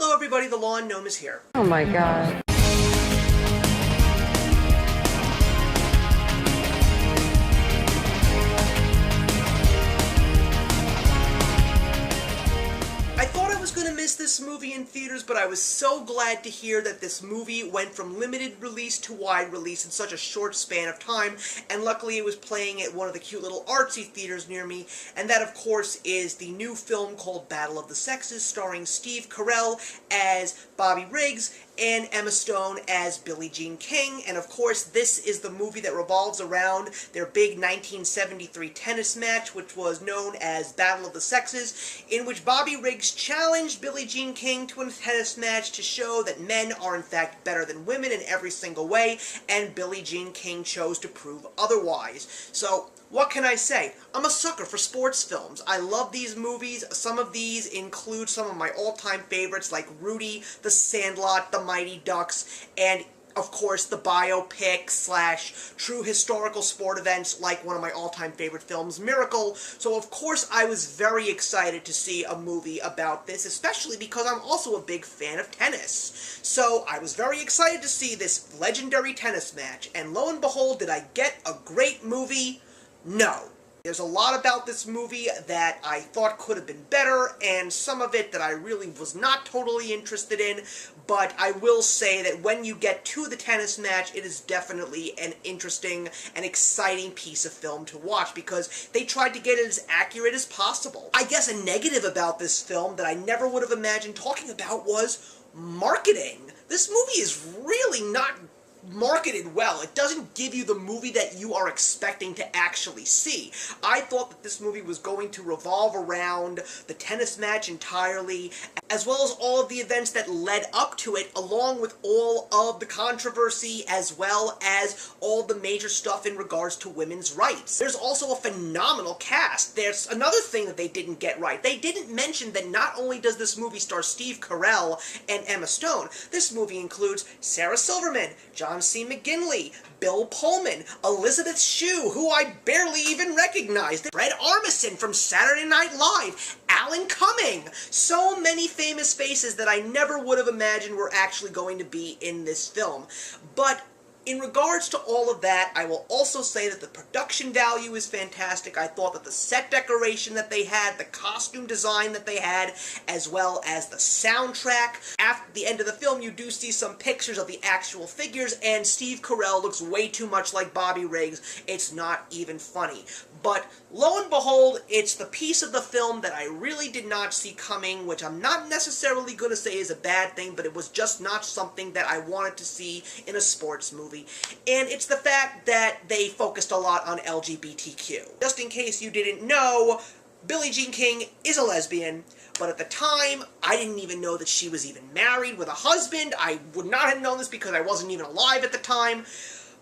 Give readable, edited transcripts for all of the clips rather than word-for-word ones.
Hello everybody, the Lawn Gnome is here. Oh my god. I thought I was going to miss this movie in theaters, but I was so glad to hear that this movie went from limited release to wide release in such a short span of time, and luckily it was playing at one of the cute little artsy theaters near me, and that of course is the new film called Battle of the Sexes, starring Steve Carell as Bobby Riggs and Emma Stone as Billie Jean King, and of course this is the movie that revolves around their big 1973 tennis match, which was known as Battle of the Sexes, in which Bobby Riggs challenged Billie Jean King to a tennis match to show that men are in fact better than women in every single way, and Billie Jean King chose to prove otherwise. So, what can I say? I'm a sucker for sports films. I love these movies. Some of these include some of my all-time favorites like Rudy, The Sandlot, The Mighty Ducks, and of course the biopic / true historical sport events like one of my all-time favorite films, Miracle. So of course I was very excited to see a movie about this, especially because I'm also a big fan of tennis. So I was very excited to see this legendary tennis match, and lo and behold, did I get a great movie? No. There's a lot about this movie that I thought could have been better, and some of it that I really was not totally interested in, but I will say that when you get to the tennis match, it is definitely an interesting and exciting piece of film to watch, because they tried to get it as accurate as possible. I guess a negative about this film that I never would have imagined talking about was marketing. This movie is really not marketed well. It doesn't give you the movie that you are expecting to actually see. I thought that this movie was going to revolve around the tennis match entirely, as well as all of the events that led up to it, along with all of the controversy, as well as all the major stuff in regards to women's rights. There's also a phenomenal cast. There's another thing that they didn't get right. They didn't mention that not only does this movie star Steve Carell and Emma Stone, this movie includes Sarah Silverman, John C. McGinley, Bill Pullman, Elizabeth Shue, who I barely even recognized, Fred Armisen from Saturday Night Live, Alan Cumming. So many famous faces that I never would have imagined were actually going to be in this film. But in regards to all of that, I will also say that the production value is fantastic. I thought that the set decoration that they had, the costume design that they had, as well as the soundtrack. After the end of the film, you do see some pictures of the actual figures, and Steve Carell looks way too much like Bobby Riggs. It's not even funny. But lo and behold, it's the piece of the film that I really did not see coming, which I'm not necessarily going to say is a bad thing, but it was just not something that I wanted to see in a sports movie. And it's the fact that they focused a lot on LGBTQ. Just in case you didn't know, Billie Jean King is a lesbian, but at the time, I didn't even know that she was even married with a husband. I would not have known this because I wasn't even alive at the time.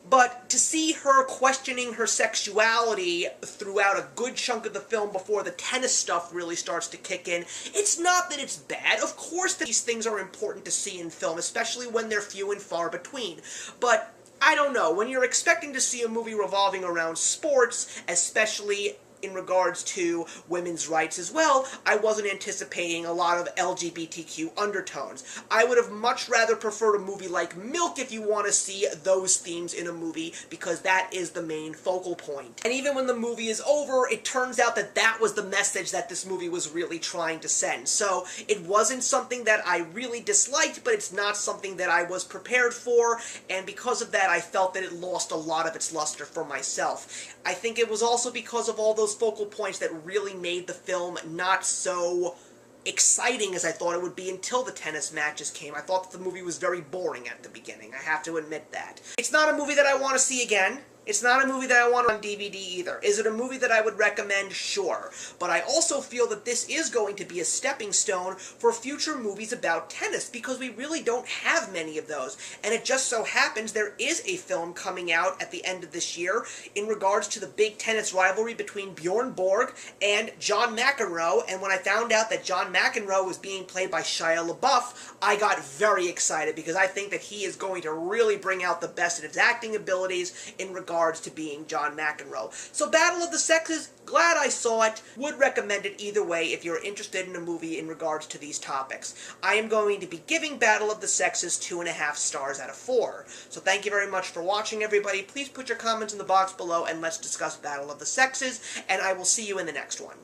But to see her questioning her sexuality throughout a good chunk of the film before the tennis stuff really starts to kick in, it's not that it's bad. Of course these things are important to see in film, especially when they're few and far between. But I don't know, when you're expecting to see a movie revolving around sports, especially in regards to women's rights as well, I wasn't anticipating a lot of LGBTQ undertones. I would have much rather preferred a movie like Milk if you want to see those themes in a movie, because that is the main focal point. And even when the movie is over, it turns out that that was the message that this movie was really trying to send. So it wasn't something that I really disliked, but it's not something that I was prepared for, and because of that I felt that it lost a lot of its luster for myself. I think it was also because of all those focal points that really made the film not so exciting as I thought it would be until the tennis matches came. I thought that the movie was very boring at the beginning. I have to admit that. It's not a movie that I want to see again. It's not a movie that I want on DVD either. Is it a movie that I would recommend? Sure. But I also feel that this is going to be a stepping stone for future movies about tennis, because we really don't have many of those. And it just so happens there is a film coming out at the end of this year in regards to the big tennis rivalry between Bjorn Borg and John McEnroe. And when I found out that John McEnroe was being played by Shia LaBeouf, I got very excited, because I think that he is going to really bring out the best of his acting abilities in regards regards to being John McEnroe. So Battle of the Sexes, glad I saw it, would recommend it either way if you're interested in a movie in regards to these topics. I am going to be giving Battle of the Sexes 2.5 stars out of 4. So thank you very much for watching, everybody. Please put your comments in the box below and let's discuss Battle of the Sexes, and I will see you in the next one.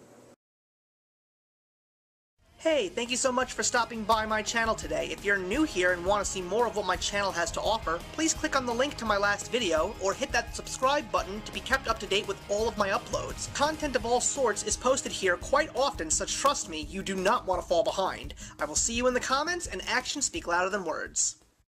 Hey, thank you so much for stopping by my channel today. If you're new here and want to see more of what my channel has to offer, please click on the link to my last video, or hit that subscribe button to be kept up to date with all of my uploads. Content of all sorts is posted here quite often, so trust me, you do not want to fall behind. I will see you in the comments, and actions speak louder than words.